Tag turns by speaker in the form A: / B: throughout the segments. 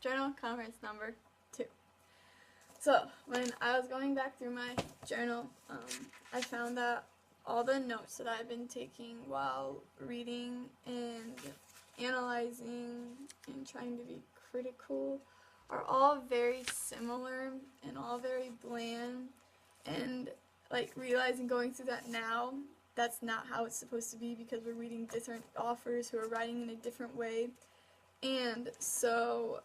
A: Journal conference number 2. So, when I was going back through my journal, I found that all the notes that I've been taking while reading and analyzing and trying to be critical are all very similar and all very bland. And like realizing going through that now, that's not how it's supposed to be because we're reading different authors who are writing in a different way. And so,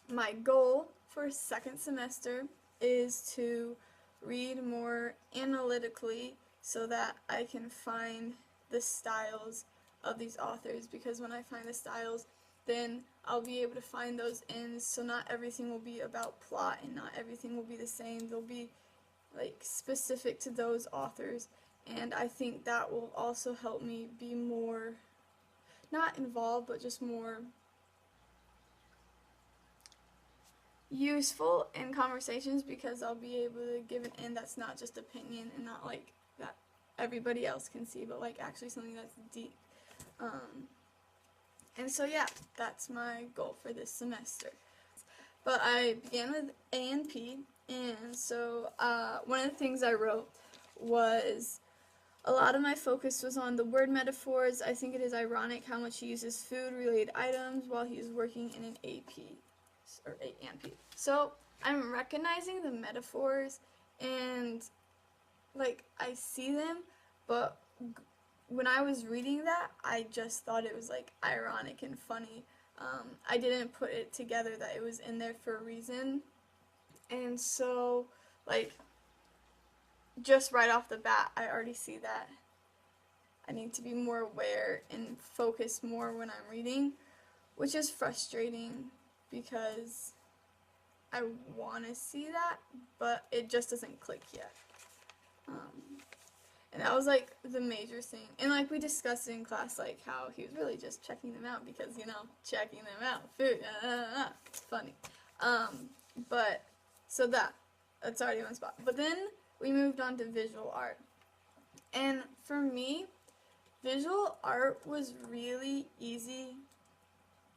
A: my goal for second semester is to read more analytically so that I can find the styles of these authors, because when I find the styles, then I'll be able to find those ends, so not everything will be about plot and not everything will be the same. They'll be like specific to those authors, and I think that will also help me be more not involved but just more useful in conversations, because I'll be able to give an end that's not just opinion and not like that everybody else can see, but like actually something that's deep. And so yeah, that's my goal for this semester. But I began with A and P, and so one of the things I wrote was a lot of my focus was on the word metaphors. I think it is ironic how much he uses food-related items while he is working in an AP, or A and P. So I'm recognizing the metaphors, and like I see them, but when I was reading that, I just thought it was like ironic and funny. I didn't put it together that it was in there for a reason, and so like just right off the bat, I already see that I need to be more aware and focus more when I'm reading, which is frustrating because I want to see that, but it just doesn't click yet. And that was like the major thing. And like we discussed in class, like how he was really just checking them out because, checking them out, food, it's funny. But so that's already one spot. But then we moved on to visual art. And for me, visual art was really easy.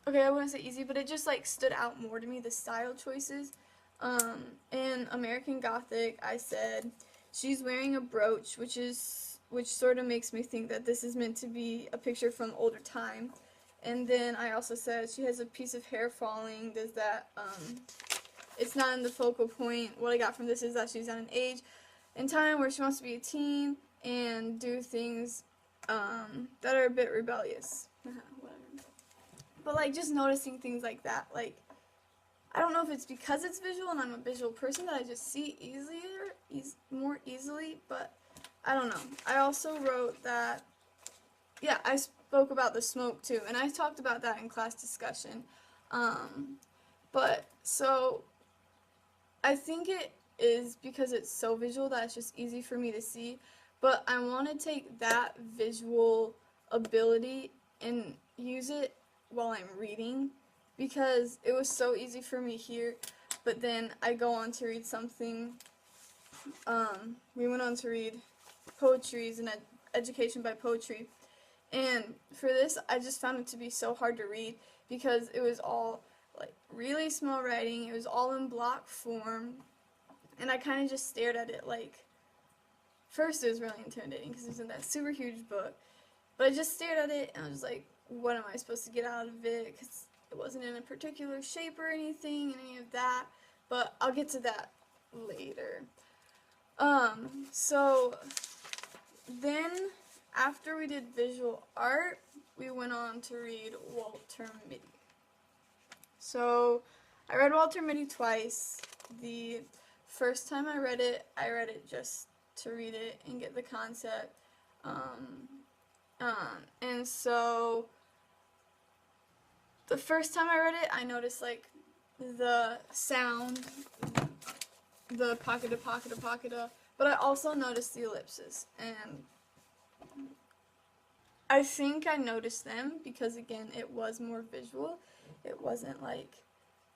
A: Okay, I wouldn't say easy, but it just like stood out more to me, the style choices. In American Gothic, I said she's wearing a brooch, which sort of makes me think that this is meant to be a picture from older time. And then I also said she has a piece of hair falling. Does that it's not in the focal point. What I got from this is that she's at an age and time where she wants to be a teen and do things that are a bit rebellious. Whatever. But like just noticing things like that, like I don't know if it's because it's visual and I'm a visual person that I just see more easily, but I don't know. I also wrote that, yeah, I spoke about the smoke too, and I talked about that in class discussion. But so I think it is because it's so visual that it's just easy for me to see, but I want to take that visual ability and use it while I'm reading, because it was so easy for me here, but then I go on to read something, we went on to read Poetries and Education by Poetry, and for this I just found it to be so hard to read because it was all like really small writing, it was all in block form, and I kind of just stared at it like, first it was really intimidating because it was in that super huge book, but I just stared at it and I was like, what am I supposed to get out of it, because it wasn't in a particular shape or anything and any of that, but I'll get to that later. So then after we did visual art, we went on to read Walter Mitty. So I read Walter Mitty twice. The first time I read it just to read it and get the concept. And so the first time I read it, I noticed like the sound, the pocketa, but I also noticed the ellipses, and I think I noticed them because again it was more visual. It wasn't like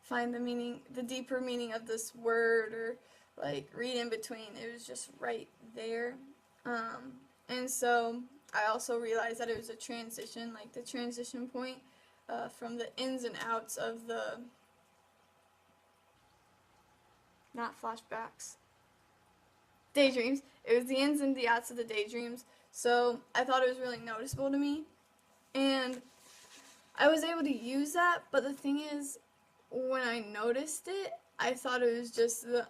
A: find the meaning, the deeper meaning of this word, or like read in between. It was just right there. And so I also realized that it was a transition, like the transition point from the ins and outs of the, not flashbacks, daydreams. It was the ins and the outs of the daydreams. So I thought it was really noticeable to me. And I was able to use that, but the thing is, when I noticed it, I thought it was just the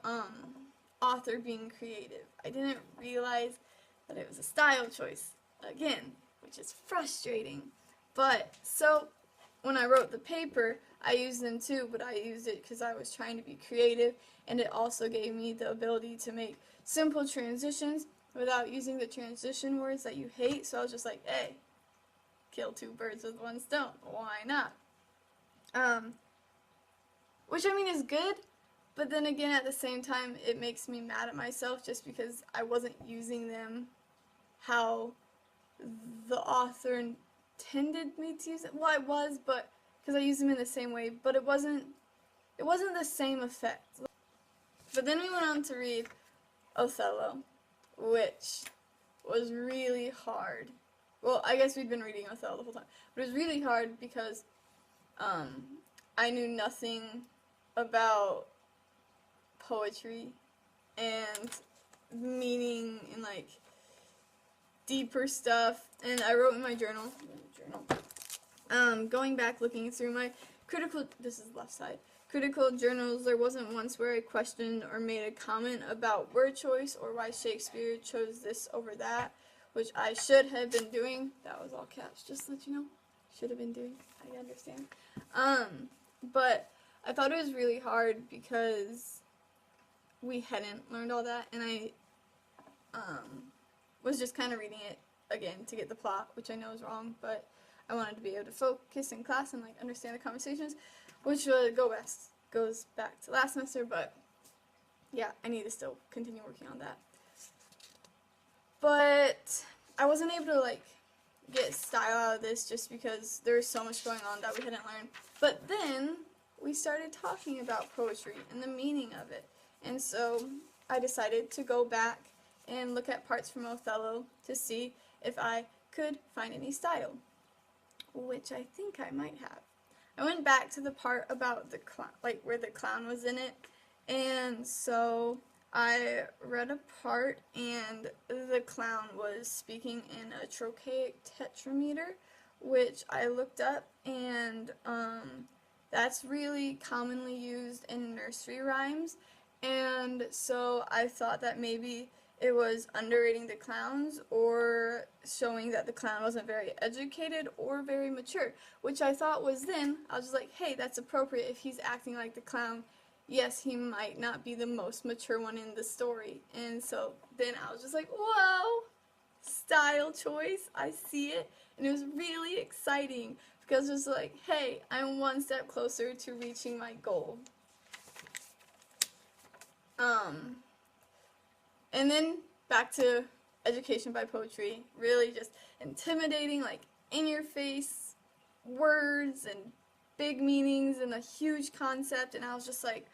A: author being creative. I didn't realize that it was a style choice, again, which is frustrating. But, so, when I wrote the paper, I used them too, but I used it because I was trying to be creative, and it also gave me the ability to make simple transitions without using the transition words that you hate, so I was just like, hey, kill two birds with one stone, why not? Which I mean is good, but then again at the same time it makes me mad at myself just because I wasn't using them how the author intended me to use it. Well, I was, but because I used them in the same way, but it wasn't the same effect. But then we went on to read Othello, which was really hard. Well, I guess we'd been reading Othello the whole time, but it was really hard because I knew nothing about poetry and meaning and like deeper stuff, and I wrote in my journal, going back looking through my critical, this is left side, critical journals, there wasn't once where I questioned or made a comment about word choice or why Shakespeare chose this over that, which I should have been doing. That was all caps, just to let you know. Should have been doing, I understand. But I thought it was really hard because we hadn't learned all that, and I was just kind of reading it again to get the plot, which I know is wrong, but I wanted to be able to focus in class and like understand the conversations, which goes back to last semester, but yeah, I need to still continue working on that. But I wasn't able to like get style out of this just because there was so much going on that we hadn't learned. But then we started talking about poetry and the meaning of it, and so I decided to go back and look at parts from Othello to see if I could find any style, which I think I might have. I went back to the part about the clown, like where the clown was in it, and so I read a part, and the clown was speaking in a trochaic tetrameter, which I looked up, and that's really commonly used in nursery rhymes, and so I thought that maybe it was underrating the clowns or showing that the clown wasn't very educated or very mature, which I thought was then, I was just like, hey, that's appropriate if he's acting like the clown. Yes, he might not be the most mature one in the story. And so then I was just like, whoa, style choice, I see it. And it was really exciting because it was like, hey, I'm one step closer to reaching my goal. And then back to education by poetry, really just intimidating, like in your face words and big meanings and a huge concept, and I was just like,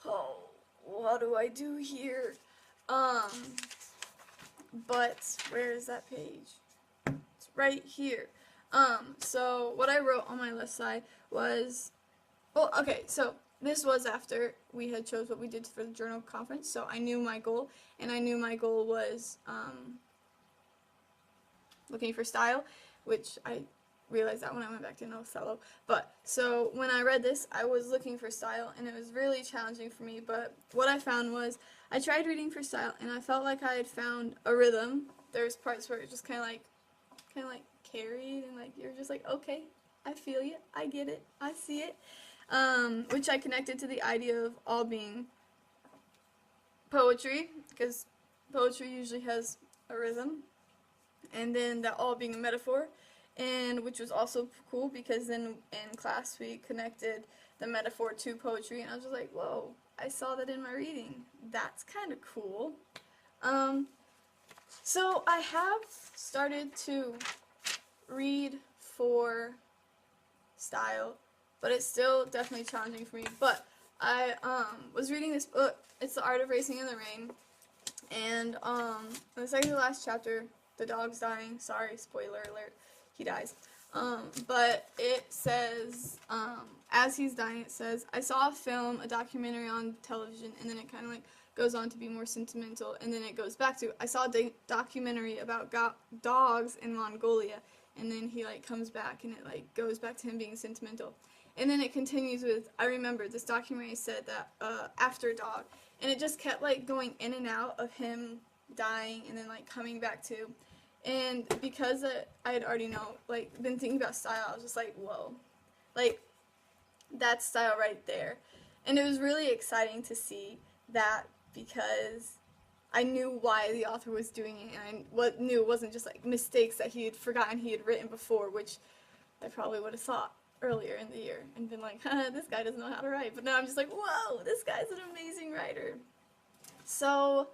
A: oh, what do I do here? But where is that page? It's right here. So what I wrote on my left side was, well, okay, so this was after we had chose what we did for the journal conference, so I knew my goal, and I knew my goal was looking for style, which I realized that when I went back to Othello. But, so when I read this, I was looking for style, and it was really challenging for me, but what I found was, I tried reading for style, and I felt like I had found a rhythm. There's parts where it just kind of like carried, and like, you're just like, okay, I feel you, I get it, I see it. Which I connected to the idea of all being poetry, because poetry usually has a rhythm, and then that all being a metaphor, and which was also cool because then in class we connected the metaphor to poetry, and I was just like, whoa, I saw that in my reading. That's kind of cool. So I have started to read for style, but it's still definitely challenging for me. But I was reading this book. It's The Art of Racing in the Rain, and in the second to last chapter, the dog's dying. Sorry, spoiler alert, he dies. But it says, as he's dying, it says, I saw a film, a documentary on television, and then it kind of like goes on to be more sentimental, and then it goes back to, I saw a documentary about dogs in Mongolia, and then he like comes back, and it like goes back to him being sentimental. And then it continues with, I remember this documentary said that after a dog, and it just kept like going in and out of him dying and then like coming back to. And because I had already been thinking about style, I was just like, whoa, like that's style right there. And it was really exciting to see that because I knew why the author was doing it, and I knew it wasn't just like mistakes that he had forgotten he had written before, which I probably would have thought earlier in the year and been like, this guy doesn't know how to write. But now I'm just like, whoa, this guy's an amazing writer. So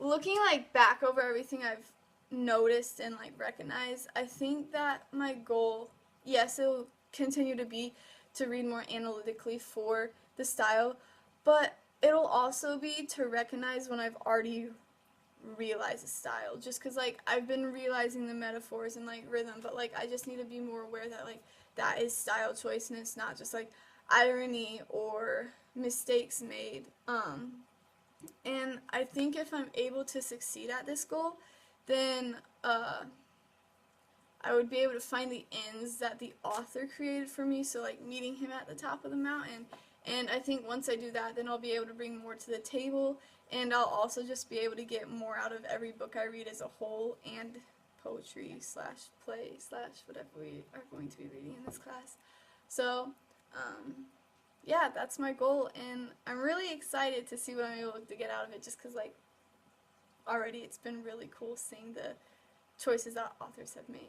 A: looking like back over everything I've noticed and like recognized, I think that my goal, yes, it will continue to be to read more analytically for the style, but it'll also be to recognize when I've already realized the style, just because like I've been realizing the metaphors and like rhythm, but like I just need to be more aware that like that is style choice and it's not just like irony or mistakes made. And I think if I'm able to succeed at this goal, then I would be able to find the ends that the author created for me, so like meeting him at the top of the mountain. And I think once I do that, then I'll be able to bring more to the table, and I'll also just be able to get more out of every book I read as a whole, and poetry slash play slash whatever we are going to be reading in this class. So, yeah, that's my goal, and I'm really excited to see what I'm able to get out of it, just because like already it's been really cool seeing the choices that authors have made.